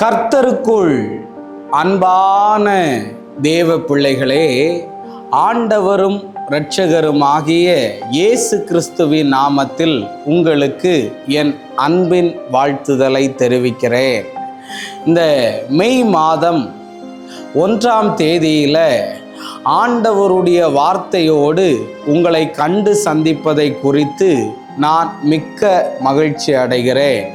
கர்த்தருக்குள் அன்பான தேவ பிள்ளைகளே, ஆண்டவரும் இரட்சகருமாகிய இயேசு கிறிஸ்துவின் நாமத்தில் உங்களுக்கு என் அன்பின் வாழ்த்துதலை தெரிவிக்கிறேன். இந்த மே மாதம் 1ஆம் தேதியில் ஆண்டவருடைய வார்த்தையோடு உங்களை கண்டு சந்திப்பதை குறித்து நான் மிக்க மகிழ்ச்சி அடைகிறேன்.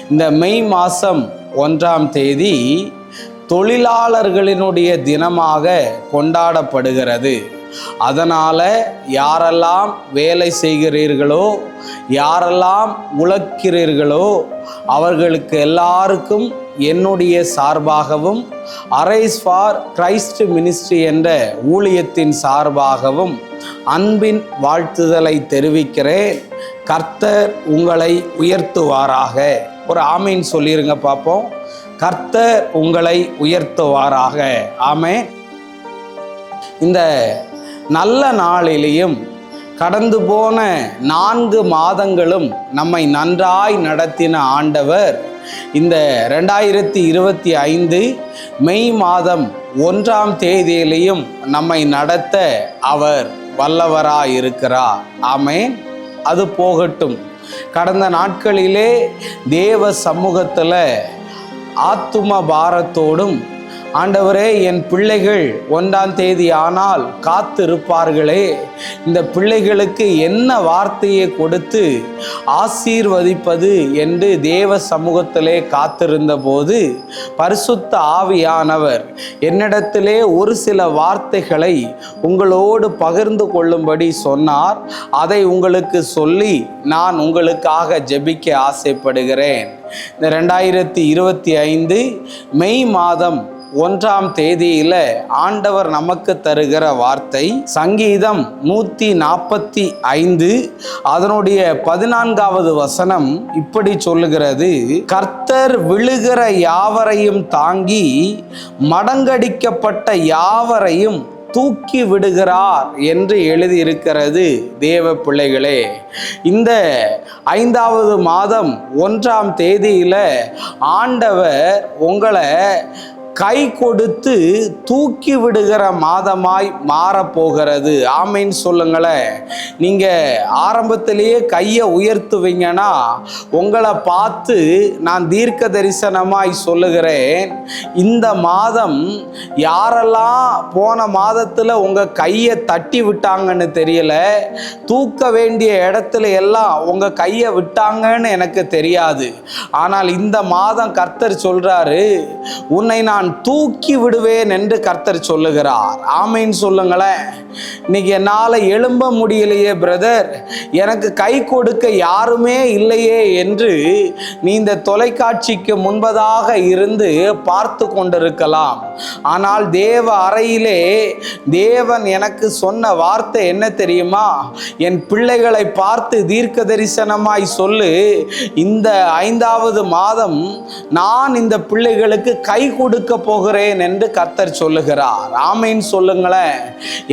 இந்த மே மாதம் 1ஆம் தேதி தொழிலாளர்களினுடைய தினமாக கொண்டாடப்படுகிறது. அதனால் யாரெல்லாம் வேலை செய்கிறீர்களோ, யாரெல்லாம் உழைக்கிறீர்களோ அவர்களுக்கு எல்லாருக்கும் என்னுடைய சார்பாகவும் அரைஸ் ஃபார் கிரைஸ்ட் மினிஸ்ட்ரி என்ற ஊழியத்தின் சார்பாகவும் அன்பின் வாழ்த்துதலை தெரிவிக்கிறேன். கர்த்தர் உங்களை உயர்த்துவாராக. ஒரு ஆமீன் சொல்லிருங்க பார்ப்போம். கர்த்தர் உங்களை உயர்த்துவாராக. ஆமென். இந்த நல்ல நாளிலேயும் கடந்து போன 4 மாதங்களும் நம்மை நன்றாய் நடத்தின ஆண்டவர் இந்த 2025 மே மாதம் 1ஆம் தேதியிலையும் நம்மை நடத்த அவர் வல்லவராய் இருக்கிறார். ஆமென். அது போகட்டும். கடந்த நாட்களிலே தேவ சமூகத்தில் ஆத்தும பாரத்தோடும், ஆண்டவரே என் பிள்ளைகள் 1ஆம் தேதி ஆனால் காத்திருப்பார்களே, இந்த பிள்ளைகளுக்கு என்ன வார்த்தையை கொடுத்து ஆசீர்வதிப்பது என்று தேவ சமூகத்திலே காத்திருந்த போது பரிசுத்த ஆவியானவர் என்னிடத்திலே ஒரு சில வார்த்தைகளை உங்களோடு பகிர்ந்து கொள்ளும்படி சொன்னார். அதை உங்களுக்கு சொல்லி நான் உங்களுக்காக ஜெபிக்க ஆசைப்படுகிறேன். இந்த 2025 மே மாதம் 1ஆம் தேதியில் ஆண்டவர் நமக்கு தருகிற வார்த்தை சங்கீதம் 145 அதனுடைய 14வது வசனம் இப்படி சொல்லுகிறது: கர்த்தர் விழுகிற யாவரையும் தாங்கி மடங்கடிக்கப்பட்ட யாவரையும் தூக்கி விடுகிறார் என்று எழுதியிருக்கிறது. தேவ பிள்ளைகளே, இந்த 5வது மாதம் 1ஆம் தேதியில் ஆண்டவர் உங்களை கை கொடுத்து தூக்கி விடுகிற மாதமாய் மாறப்போகிறது. ஆமீன் சொல்லுங்களேன். நீங்கள் ஆரம்பத்திலேயே கையை உயர்த்துவீங்கன்னா உங்களை பார்த்து நான் தீர்க்க தரிசனமாய் சொல்லுகிறேன், இந்த மாதம் யாரெல்லாம் போன மாதத்தில் உங்கள் கையை தட்டி விட்டாங்கன்னு தெரியல, தூக்க வேண்டிய இடத்துல எல்லாம் உங்கள் கையை விட்டாங்கன்னு எனக்கு தெரியாது. ஆனால் இந்த மாதம் கர்த்தர் சொல்கிறாரு, உன்னை நான் தூக்கி விடுவேன் என்று கர்த்தர் சொல்லுகிறார். ஆமீன் சொல்லுங்களேன். இன்னைக்கு என்னால் எழும்ப முடியலையே பிரதர், எனக்கு கை கொடுக்க யாருமே இல்லையே என்று நீ இந்த தொலைக்காட்சிக்கு முன்பதாக இருந்து பார்த்து கொண்டிருக்கலாம். ஆனால் தேவ அறையிலே தேவன் எனக்கு சொன்ன வார்த்தை என்ன தெரியுமா? என் பிள்ளைகளை பார்த்து தீர்க்க தரிசனமாய் சொல்லு, இந்த 5வது மாதம் நான் இந்த பிள்ளைகளுக்கு கை கொடுக்க போகிறேன் என்று கர்த்தர் சொல்லுகிறார். ஆமீன் சொல்லுங்களேன்.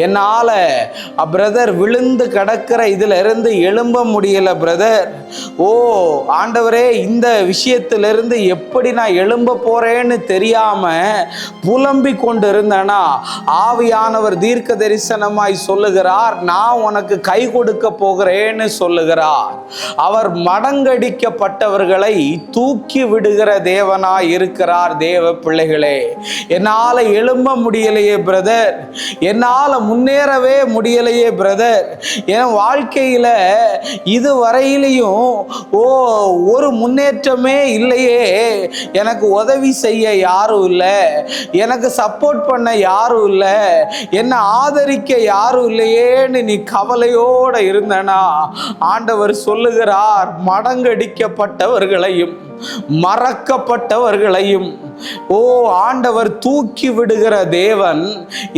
என்னால் பிரதர் விழுந்து கிடக்கிற இதுல இருந்து எழும்ப முடியல பிரதர். ஓ ஆண்டவரே, இந்த விஷயத்திலிருந்து எப்படி நான் எழும்ப போறேன்னு தெரியாம புலம்பி கொண்டு இருந்தேனா, ஆவியானவர் தீர்க்க தரிசனமாய் சொல்லுகிறார், நான் உனக்கு கை கொடுக்க போகிறேன்னு சொல்லுகிறார். அவர் மடங்கடிக்கப்பட்டவர்களை தூக்கி விடுகிற தேவனாய் இருக்கிறார். தேவ பிள்ளைகளே, என்னால் எழும்ப முடியலையே பிரதர், என்னால் முன்னேறவே முடியலையே பிரதர், என் வாழ்க்கையில் இதுவரையிலையும் ஒரு முன்னேற்றமே இல்லையே, எனக்கு உதவி செய்ய யாரும் இல்லை, எனக்கு சப்போர்ட் பண்ண யாரும் இல்லை, என்னை ஆதரிக்க யாரும் இல்லையேன்னு நீ கவலையோடு இருந்தனா, ஆண்டவர் சொல்லுகிறார், மடங்கடிக்கப்பட்டவர்களையும் மறக்கப்பட்டவர்களையும் ஆண்டவர் தூக்கி விடுகிற தேவன்.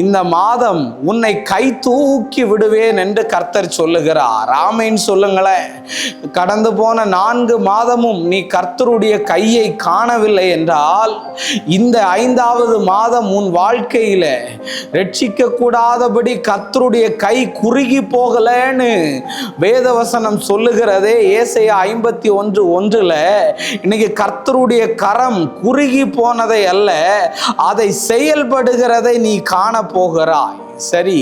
இந்த மாதம் உன்னை கை தூக்கி விடுவேன் என்று கர்த்தர் சொல்லுகிறார். ஆமீன் சொல்லுங்களேன். கடந்து போன 4 மாதமும் நீ கர்த்தருடைய கையை காணவில்லை என்றால் இந்த 5வது மாதம் உன் வாழ்க்கையில ரட்சிக்க கூடாதபடி கர்த்தருடைய கை குறுகி போகலன்னு வேதவசனம் சொல்லுகிறதே. ஏசாயா 51:1 இன்னைக்கு கர்த்தருடைய கரம் குறுகி போனதை அல்ல, அதை செயல்படுகிறதை நீ காண போகிறாய். சரி,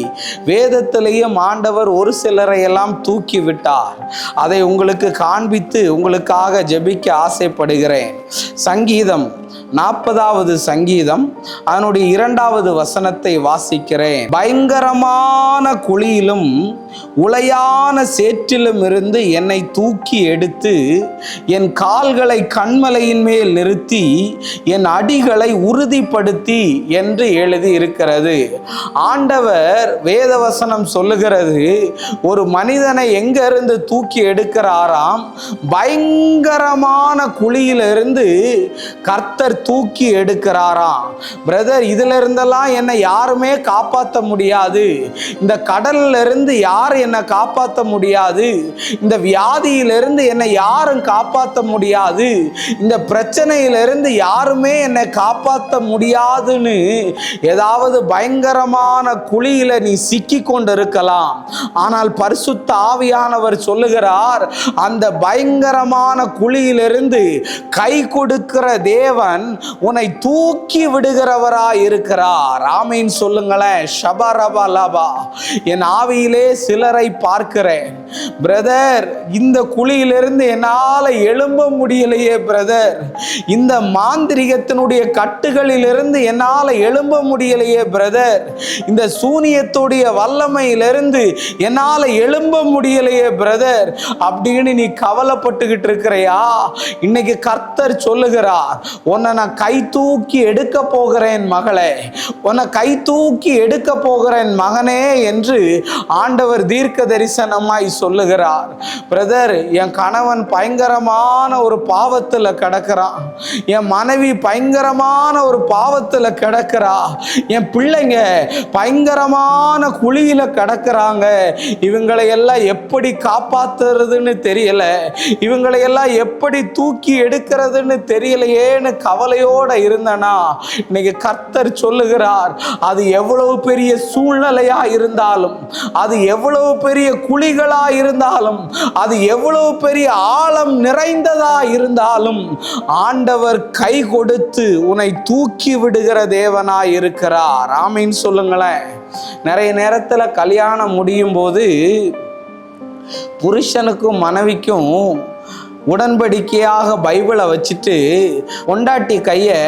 வேதத்திலேயும் ஆண்டவர் ஒரு சிலரை எல்லாம் தூக்கி விட்டார். அதை உங்களுக்கு காண்பித்து உங்களுக்காக ஜெபிக்க ஆசைப்படுகிறேன். சங்கீதம் 40வது சங்கீதம் அதனுடைய 2வது வசனத்தை வாசிக்கிறேன். பயங்கரமான குழியிலும் உளையான சேற்றிலும் இருந்து என்னை தூக்கி எடுத்து என் கால்களை கண்மலையின் மேல் நிறுத்தி என் அடிகளை உறுதிப்படுத்தி என்று எழுதி இருக்கிறது. ஆண்டவர் வேதவசனம் சொல்லுகிறது, ஒரு மனிதனை எங்க இருந்து தூக்கி எடுக்கிறாராம்? பயங்கரமான குழியிலிருந்து கர்த்தர் தூக்கி எடுக்கிறாராம். பிரதர், இதுல இருந்தெல்லாம் என்னை யாருமே காப்பாற்ற முடியாது. இந்த கடல்ல இருந்து யாரும் என்னை காப்பாற்ற முடியாது. இந்த வியாதியிலிருந்து என்னை யாரும் காப்பாற்ற முடியாது. இந்த பிரச்சனையிலிருந்து யாருமே என்னை காப்பாற்ற முடியாதுன்னு ஏதாவது பயங்கரமான குழியில நீ சிக்கி கொண்டிருக்கலாம். ஆனால் பரிசுத்த ஆவியானவர் சொல்லுகிறார், அந்த பயங்கரமான குழியிலிருந்து கை கொடுக்கிற தேவன் உன்னை தூக்கி விடுகிறவராய் இருக்கிறார். ஆமீன் சொல்லுங்களேன். ஷபரபா லபா. என் ஆவியிலே சிலரை பார்க்கிறேன். பிரதர், இந்த குழியிலிருந்து என்னால எழும்ப முடியலையே பிரதர். இந்த மாந்திரிகத்தினுடைய கட்டுகளிலிருந்து என்னால எழும்ப முடியலையே பிரதர். இந்த சூனியத்துடைய வல்லமையிலிருந்து என்னால எழும்ப முடியலையே பிரதர் அப்படின்னு நீ கவலைப்பட்டுக்கிட்டு இருக்கிறையா? இன்னைக்கு கர்த்தர் சொல்லுகிறார், உன்னை நான் கை தூக்கி எடுக்க போகிறேன் மகளே, உன்னை கை தூக்கி எடுக்க போகிறேன் மகனே என்று ஆண்டவர் தீர்க்க தரிசனமாய் சொல்லுகிறார். பிரதர், என் கணவன் பயங்கரமான ஒரு பாவத்தில் கிடக்கிறான். என் மனைவி பயங்கரமான ஒரு பாவத்தில் கிடக்கிறா. என் பிள்ளைங்க பயங்கரமான குழியில கிடக்கிறாங்க. இவங்களை எல்லாம் எப்படி காப்பாத்துறதுன்னு தெரியல, இவங்களை எல்லாம் எப்படி தூக்கி எடுக்கிறதுன்னு தெரியலையேன்னு கவலையோட இருந்தனா, இன்னைக்கு கர்த்தர் சொல்லுகிறார், அது எவ்வளவு பெரிய சூழ்நிலையா இருந்தாலும், அது எவ்வளவு பெரிய குழிகளா இருந்தாலும், அது எவ்வளவு பெரிய ஆழம் நிறைந்ததா இருந்தாலும், ஆண்டவர் கை கொடுத்து உன்னை தூக்கி விடுகிற தேவனாய் இருக்கிறார். ஆமீன் சொல்லுங்களேன். நிறைய நேரத்துல கல்யாணம் முடியும் போது புருஷனுக்கும் மனைவிக்கும் உடன்படிக்கையாக பைபிளை வச்சுட்டு பொண்டாட்டி கையை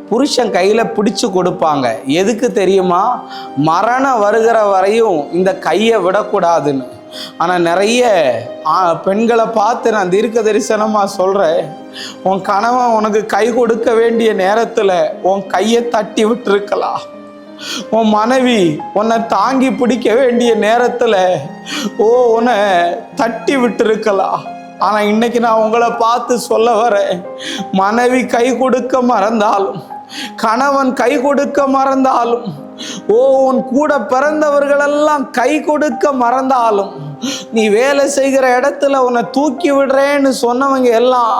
புருஷன் கையில் பிடிச்சு கொடுப்பாங்க. எதுக்கு தெரியுமா? மரணம் வருகிற வரையும் இந்த கையை விடக்கூடாதுன்னு. ஆனால் நிறைய பெண்களை பார்த்து நான் தீர்க்க தரிசனமாக சொல்கிறேன், உன் கணவன் உனக்கு கை கொடுக்க வேண்டிய நேரத்தில் உன் கையை தட்டி விட்டுருக்கலாம். உன் மனைவி உன்னை தாங்கி பிடிக்க வேண்டிய நேரத்தில் உன்னை தட்டி விட்டுருக்கலாம். ஆனால் இன்னைக்கு நான் உங்களை பார்த்து சொல்ல வரேன், மனைவி கை கொடுக்க மறந்தாலும், கணவன் கை கொடுக்க மறந்தாலும், உன் கூட பிறந்தவர்களெல்லாம் கை கொடுக்க மறந்தாலும், நீ வேலை செய்கிற இடத்துல உன்னை தூக்கி விடுறேன்னு சொன்னவங்க எல்லாம்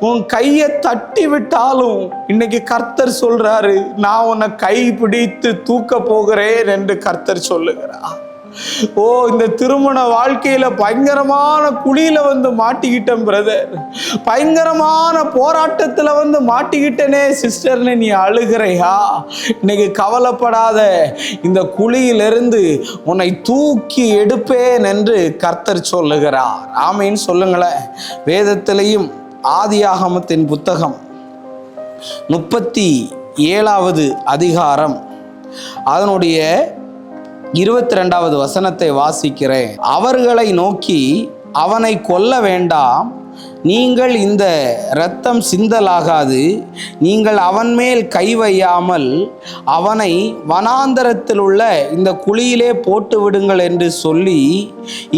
உன் கையை தட்டி விட்டாலும், இன்னைக்கு கர்த்தர் சொல்றாரு, நான் உன்னை கை பிடித்து தூக்க போகிறேன் என்று கர்த்தர் சொல்லுகிறார். இந்த திருமண வாழ்க்கையில பயங்கரமான குழியில வந்து மாட்டிக்கிட்டேன் பிரதர், பயங்கரமான போராட்டத்துல வந்து மாட்டிக்கிட்டனே சிஸ்டர்னு நீ அழுகிறையா? இன்னைக்கு கவலைப்படாத, இந்த குழியிலிருந்து உன்னை தூக்கி எடுப்பேன் என்று கர்த்தர் சொல்லுகிறார். ஆமீன் சொல்லுங்களேன். வேதத்திலையும் ஆதியாகமத்தின் புத்தகம் 37வது அதிகாரம் அதனுடைய 22வது வசனத்தை வாசிக்கிறேன். அவர்களை நோக்கி, அவனை கொல்ல வேண்டாம், நீங்கள் இந்த இரத்தம் சிந்தலாகாது, நீங்கள் அவன் மேல் கை வையாமல் அவனை வனாந்தரத்தில் உள்ள இந்த குழியிலே போட்டு விடுங்கள் என்று சொல்லி,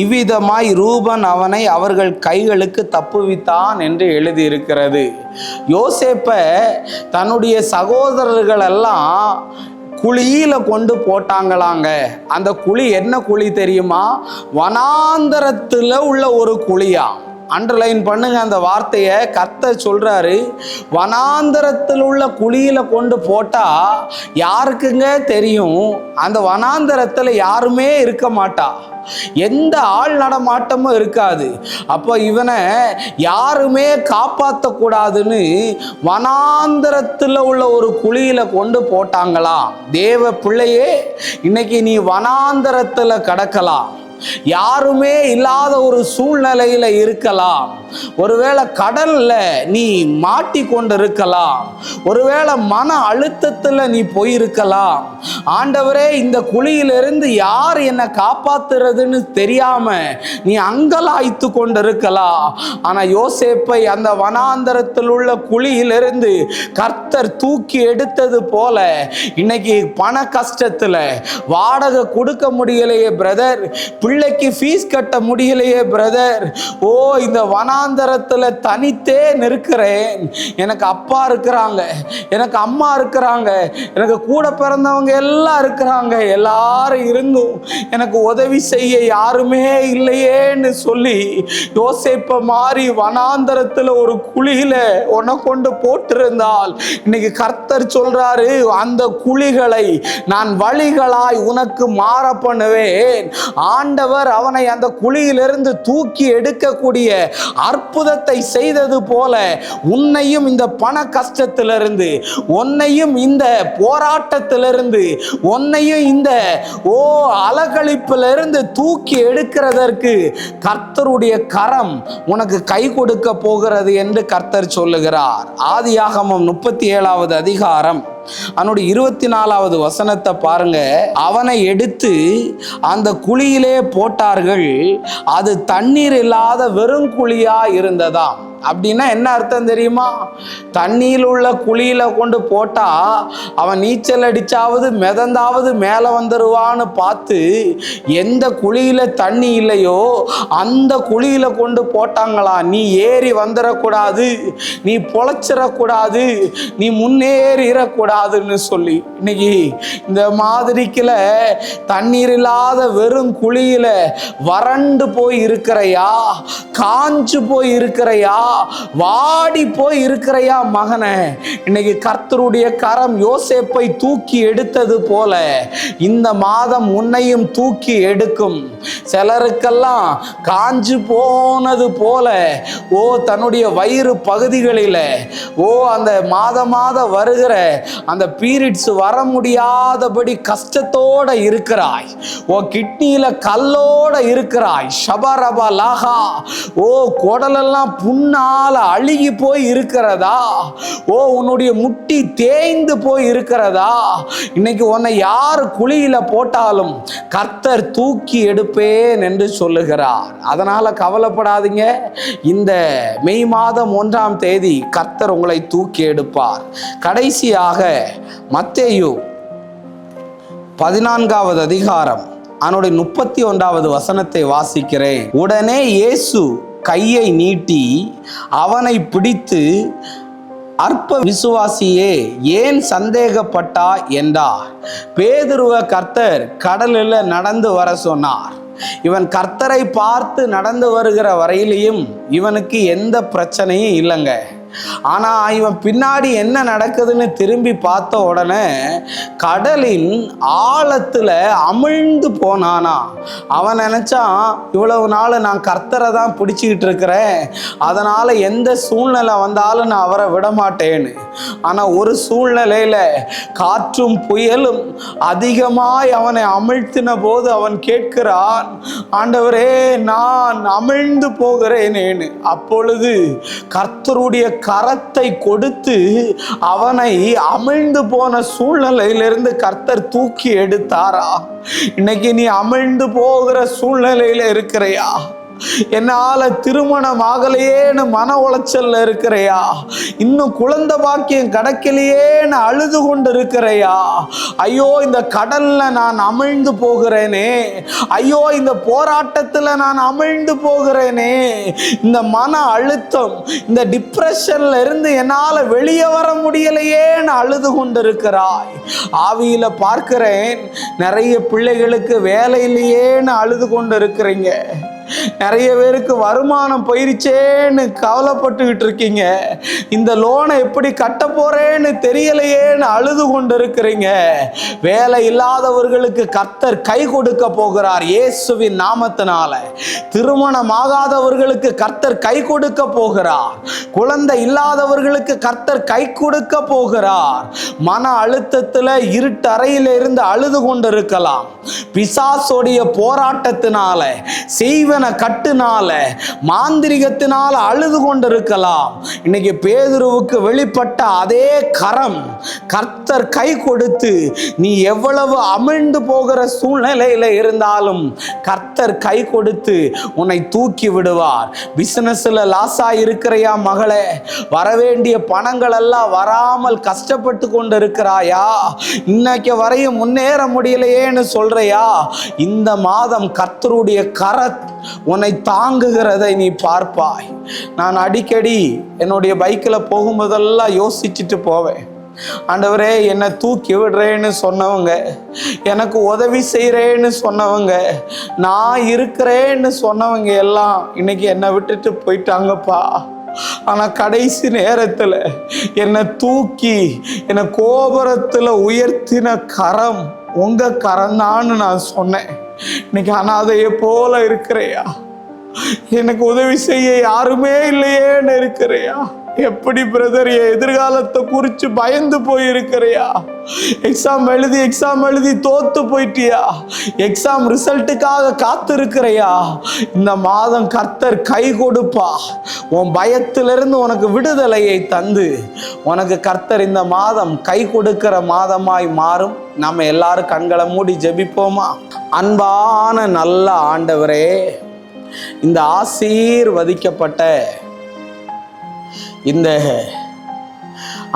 இவ்விதமாய் ரூபன் அவனை அவர்கள் கைகளுக்கு தப்புவித்தான் என்று எழுதியிருக்கிறது. யோசேப்பை தன்னுடைய சகோதரர்கள் எல்லாம் குழியில கொண்டு போட்டாங்களாங்க. அந்த குழி என்ன குழி தெரியுமா? வனாந்தரத்தில் உள்ள ஒரு குழியா. அண்டர்லைன் பண்ணுங்க அந்த வார்த்தையை. கர்த்தர் சொல்றாரு, வனாந்தரத்தில் உள்ள குழியில கொண்டு போட்டா யாருக்குங்க தெரியும்? அந்த வனாந்தரத்தில் யாருமே இருக்க மாட்டா, எந்த ஆள் நடமாட்டமும் இருக்காது. அப்போ இவனை யாருமே காப்பாற்றக்கூடாதுன்னு வனாந்தரத்தில் உள்ள ஒரு குழியில கொண்டு போட்டாங்களாம். தேவ பிள்ளையே, இன்னைக்கு நீ வனாந்தரத்தில் கடக்கலாம், யாருமே இல்லாத ஒரு சூழ்நிலையில இருக்கலாம். ஒருவேளை கடல்ல நீ மாட்டிக்கொண்டு இருக்கலாம், ஒருவேளை மன அழுத்தத்துல நீ போயிருக்கலாம். ஆண்டவரே, இந்த குழியிலிருந்து யார் என்னை காப்பாத்துறதுன்னு தெரியாம நீ அங்கலாய்த்து கொண்டு இருக்கலாம். ஆனா யோசேப்பை அந்த வனாந்தரத்தில் உள்ள குழியிலிருந்து கர்த்தர் தூக்கி எடுத்தது போல இன்னைக்கு பண கஷ்டத்துல வாடகை கொடுக்க முடியலையே பிரதர், பிள்ளைக்கு ஃபீஸ் கட்ட முடியலையே பிரதர், ஓ இந்த வனாந்தரத்தில் தனித்தே நிற்கிறேன். எனக்கு அப்பா இருக்கிறாங்க, எனக்கு அம்மா இருக்கிறாங்க, எனக்கு கூட பிறந்தவங்க எல்லாம் இருக்கிறாங்க, எல்லாரும் இருந்தும் எனக்கு உதவி செய்ய யாருமே இல்லையேன்னு சொல்லி யோசேப்பை மாறி வனாந்தரத்தில் ஒரு குழியில உன்னை கொண்டு போட்டிருந்தால் இன்னைக்கு கர்த்தர் சொல்றாரு, அந்த குழிகளை நான் வழிகளாய் உனக்கு மாற பண்ணுவேன். ஆண்டவர் அவனை அந்த குழியிலிருந்து தூக்கி எடுக்கக்கூடிய அற்புதத்தை செய்தது போல உன்னையும் இந்த பண கஷ்டத்திலிருந்து, உன்னையும் இந்த போராட்டத்திலிருந்து, உன்னையும் இந்த அலகழிப்பிலிருந்து தூக்கி எடுக்கிறதற்கு கர்த்தருடைய கரம் உனக்கு கை கொடுக்க போகிறது என்று கர்த்தர் சொல்லுகிறார். ஆதியாகமம் 37வது அதிகாரம் அவனுடைய 24வது வசனத்தை பாருங்க. அவனை எடுத்து அந்த குழியிலே போட்டார்கள், அது தண்ணீர் இல்லாத வெறும் குழியா இருந்ததாம். அப்படின்னா என்ன அர்த்தம் தெரியுமா? தண்ணியில் உள்ள குழியில கொண்டு போட்டா அவன் நீச்சல் அடிச்சாவது மிதந்தாவது மேலே வந்துருவான்னு பார்த்து எந்த குழியில தண்ணி இல்லையோ அந்த குழியில கொண்டு போட்டாங்களா. நீ ஏறி வந்துடக்கூடாது, நீ பொழைச்சிடக்கூடாது, நீ முன்னேறிடக்கூடாதுன்னு சொல்லி. இன்னைக்கு இந்த மாதிரிக்குல தண்ணீர் இல்லாத வெறும் குழியில வறண்டு போய் இருக்கிறையா, காஞ்சு போய் இருக்கிறையா, வாடி போய் இருக்கிறையா மகனே, இன்னைக்கு கர்த்தருடைய கரம் யோசேப்பை தூக்கி எடுத்தது போல இந்த மாதம் உன்னையும் தூக்கி எடுக்கும். சிலருக்கெல்லாம் காஞ்சு போனது போல தன்னுடைய வயிறு பகுதிகளில் அந்த மாத வருகிற அந்த பீரியட்ஸ் வர முடியாதபடி கஷ்டத்தோட இருக்கிறாய். கிட்னியில கல்லோட இருக்கிறாய். ஷபரபா லாகா, குடலெல்லாம் புண்ணால அழுகி போய் இருக்கிறதா? உன்னுடைய முட்டி தேய்ந்து போய் இருக்கிறதா? இன்னைக்கு உன்னை யார் குழியில போட்டாலும் கர்த்தர் தூக்கி எடுப்பேன் என்று சொல்லுகிறார். அதனால கவலைப்படாதீங்க. இந்த மே மாதம் 1ஆம் தேதி கர்த்தர் உங்களை தூக்கி எடுப்பார். கடைசியாக மத்தேயு 14வது அதிகாரம் அவனுடைய 31வது வசனத்தை வாசிக்கிறேன். உடனே இயேசு கையை நீட்டி அவனை பிடித்து, அற்ப விசுவாசியே, ஏன் சந்தேகப்பட்டா என்றார். பேதுருவை கர்த்தர் கடலில் நடந்து வர சொன்னார். இவன் கர்த்தரை பார்த்து நடந்து வருகிற வரையிலையும் இவனுக்கு எந்த பிரச்சனையும் இல்லைங்க. ஆனா இவன் பின்னாடி என்ன நடக்குதுன்னு திரும்பி பார்த்த உடனே கடலின் ஆழத்துல அமிழ்ந்து போனானா. அவன் நினைச்சான், இவ்வளவு நாள் நான் கர்த்தரை தான் பிடிச்சிக்கிட்டு இருக்கிறேன், அதனால எந்த சூழ்நிலை வந்தாலும் நான் அவரை விட மாட்டேன்னு. ஆனா ஒரு சூழ்நிலையில காற்றும் புயலும் அதிகமாய் அவனை அமிழ்த்தின போது அவன் கேட்கிறான், ஆண்டவரே நான் அமிழ்ந்து போகிறேனேன்னு. அப்பொழுது கர்த்தருடைய கரத்தை கொடுத்து அவனை அமிழ்ந்து போன சூழ்நிலையிலிருந்து கர்த்தர் தூக்கி எடுத்தாரா? இன்னைக்கு நீ அமிழ்ந்து போகிற சூழ்நிலையில இருக்கிறையா? என்னால திருமணம் ஆகலையேன்னு மன உளைச்சல்ல இருக்கிறையா? இன்னும் குழந்தை பாக்கியம் கிடைக்கலையேன்னு அழுது கொண்டு இருக்கிறையா? ஐயோ இந்த கடல்ல நான் அமிழ்ந்து போகிறேனே, ஐயோ இந்த போராட்டத்துல நான் அமிழ்ந்து போகிறேனே, இந்த மன அழுத்தம், இந்த டிப்ரெஷன்ல இருந்து என்னால வெளியே வர முடியலையேன்னு அழுது கொண்டு இருக்கிறாய். ஆவியில பார்க்கிறேன், நிறைய பிள்ளைகளுக்கு வேலை இல்லையேன்னு அழுது கொண்டு இருக்கிறீங்க. நிறைய பேருக்கு வருமானம் போயிருச்சேன்னு கவலைப்பட்டுக்கிட்டு இருக்கீங்க. இந்த லோனை எப்படி கட்ட போறேன்னு தெரியலையேன்னு அழுது கொண்டு இருக்கிறீங்க. வேலை இல்லாதவர்களுக்கு கர்த்தர் கை கொடுக்க போகிறார் இயேசுவின் நாமத்தினால. திருமணமாகாதவர்களுக்கு கர்த்தர் கை கொடுக்க போகிறார். குழந்தை இல்லாதவர்களுக்கு கர்த்தர் கை கொடுக்க போகிறார். மன அழுத்தத்தில் இருட்டு அறையில இருந்து அழுது கொண்டிருக்கலாம். பிசாசோடைய போராட்டத்தினால, செய்வன கட்டுனால, மாந்திரிகத்தினால அழுது கொண்டிருக்கலாம். இன்னைக்கு பேதுருவுக்கு வெளிப்பட்ட அதே கரம் கர்த்தர் கை கொடுத்து, நீ எவ்வளவு அமிழ்ந்து போகிற சூழ்நிலையில இருந்தாலும் கர்த்தர் கை கொடுத்து உன்னை தூக்கி விடுவார். பிசினஸ்ல லாஸா இருக்கிறையா மகளே? வரவேண்டிய பணங்கள் எல்லாம் வராமல் கஷ்டப்பட்டு கொண்டு இருக்கிறாயா? இன்னைக்கு வரையும் முன்னேற முடியலையேன்னு சொல்றையா? இந்த மாதம் கர்த்தருடைய உன்னை தாங்குகிறதை நீ பார்ப்பாய். நான் அடிக்கடி என்னுடைய பைக்கில் போகும்போதெல்லாம் யோசிச்சுட்டு போவேன். ஆண்டவரே, என்னை தூக்கி விடுறேன்னு சொன்னவங்க, எனக்கு உதவி செய்கிறேன்னு சொன்னவங்க, நான் இருக்கிறேன்னு சொன்னவங்க எல்லாம் இன்னைக்கு என்னை விட்டுட்டு போயிட்டாங்கப்பா. ஆனால் கடைசி நேரத்தில் என்னை தூக்கி என்னை கோபுரத்தில் உயர்த்தின கரம் உங்கள் கரம்தான்னு நான் சொன்னேன். இன்னைக்கு அனாதையை போல இருக்கிறையா? எனக்கு உதவி செய்ய யாருமே இல்லையேன்னு இருக்கிறையா? எப்படி பிரதர், என் எதிர்காலத்தை குறித்து பயந்து போயிருக்கிறியா? எக்ஸாம் எழுதி தோத்து போயிட்டியா? எக்ஸாம் ரிசல்ட்டுக்காக காத்திருக்கிறையா? இந்த மாதம் கர்த்தர் கை கொடுப்பா. உன் பயத்திலிருந்து உனக்கு விடுதலையை தந்து உனக்கு கர்த்தர் இந்த மாதம் கை கொடுக்கிற மாதமாய் மாறும். நம்ம எல்லாரும் கண்களை மூடி ஜெபிப்போமா? அன்பான நல்ல ஆண்டவரே, இந்த ஆசீர்வதிக்கப்பட்ட இந்த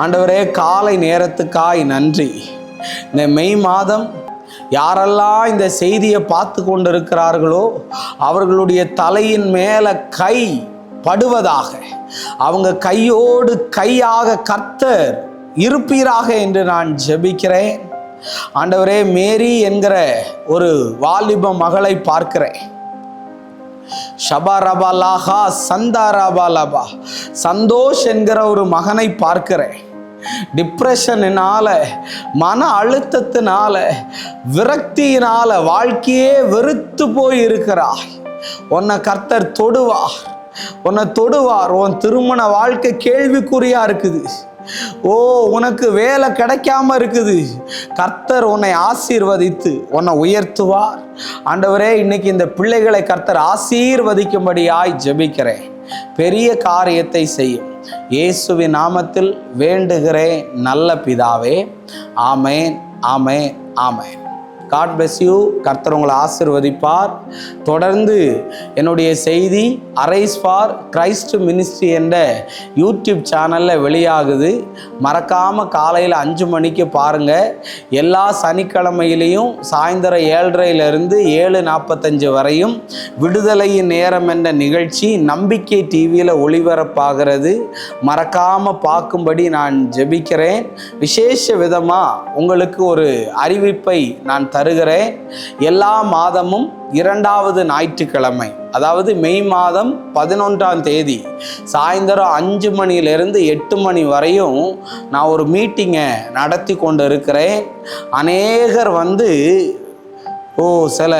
ஆண்டவரே காலை நேரத்துக்காய் நன்றி. இந்த மெய் மாதம் யாரெல்லாம் இந்த செய்தியை பார்த்து கொண்டிருக்கிறார்களோ அவர்களுடைய தலையின் மேலே கை படுவதாக, அவங்க கையோடு கையாக கர்த்தர் இருப்பீராக என்று நான் ஜெபிக்கிறேன். ஆண்டவரே, மேரி என்கிற ஒரு வாலிப மகளை பார்க்கிறேன். ஷபரபலாஹா சந்தாரபலபா சந்தோஷ் என்கிற ஒரு மகனை பார்க்கிறேன். டிப்ரெஷனால, மன அழுத்தத்தினால, விரக்தியினால வாழ்க்கையே வெறுத்து போய் இருக்கிறாய். உன்னை கர்த்தர் தொடுவார், உன்னை தொடுவார். உன் திருமண வாழ்க்கை கேள்விக்குறியா இருக்குது. உனக்கு வேலை கிடைக்காம இருக்குது. கர்த்தர் உன்னை ஆசீர்வதித்து உன்னை உயர்த்துவார். ஆண்டவரே, இன்னைக்கு இந்த பிள்ளைகளை கர்த்தர் ஆசீர்வதிக்கும்படியாய் ஜெபிக்கிறேன். பெரிய காரியத்தை செய்யும் இயேசுவின் நாமத்தில் வேண்டுகிறேன் நல்ல பிதாவே. ஆமேன், ஆமேன், ஆமேன். God bless you. கர்த்தர் உங்களை ஆசீர்வதிப்பார். தொடர்ந்து என்னுடைய செய்தி அரைஸ் ஃபார் கிரைஸ்ட் மினிஸ்ட்ரி என்ற யூடியூப் சேனலில் வெளியாகுது. மறக்காமல் காலையில் 5 மணிக்கு பாருங்கள். எல்லா சனிக்கிழமையிலையும் சாயந்தரம் 7:30 7:45 வரையும் விடுதலையின் நேரம் என்ற நிகழ்ச்சி நம்பிக்கை டிவியில் ஒளிபரப்பாகிறது. மறக்காமல் பார்க்கும்படி நான் ஜெபிக்கிறேன். விசேஷ விதமாக உங்களுக்கு ஒரு அறிவிப்பை நான் தருகிறேன். எல்லா மாதமும் 2வது ஞாயிற்றுக்கிழமை, அதாவது மெய் மாதம் 11ஆம் தேதி சாயந்தரம் 5 மணியிலிருந்து 8 மணி வரையும் நான் ஒரு மீட்டிங்கை நடத்தி கொண்டு இருக்கிறேன். அநேகர் சில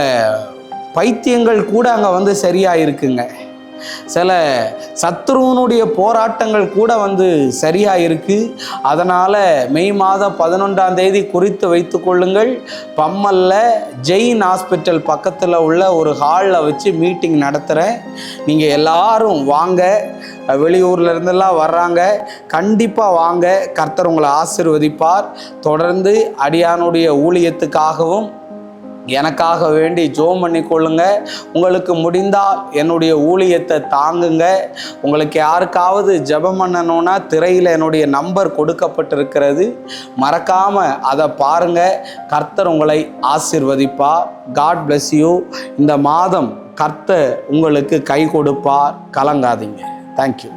பைத்தியங்கள் கூட அங்கே சரியாக இருக்குங்க. சில சத்ருவனுடைய போராட்டங்கள் கூட சரியாக இருக்குது. அதனால் மெய் மாதம் 11ஆம் தேதி குறித்து வைத்து கொள்ளுங்கள். பம்மல்ல ஜெயின் ஹாஸ்பிட்டல் பக்கத்தில் உள்ள ஒரு ஹாலில் வச்சு மீட்டிங் நடத்துகிறேன். நீங்கள் எல்லாரும் வாங்க. வெளியூர்ல இருந்தெல்லாம் வர்றாங்க, கண்டிப்பாக வாங்க. கர்த்தர் உங்களை ஆசீர்வதிப்பார். தொடர்ந்து அடியானுடைய ஊழியத்துக்காகவும் எனக்காக வேண்டி ஜெபம் பண்ணிக்கொள்ளுங்க. உங்களுக்கு முடிந்தால் என்னுடைய ஊழியத்தை தாங்குங்க. உங்களுக்கு யாருக்காவது ஜெபம் பண்ணணும்னா திரையில் என்னுடைய நம்பர் கொடுக்கப்பட்டிருக்கிறது. மறக்காமல் அதை பாருங்கள். கர்த்தர் உங்களை ஆசீர்வதிப்பார். God bless you. இந்த மாதம் கர்த்தர் உங்களுக்கு கை கொடுப்பார். கலங்காதீங்க. தேங்க்யூ.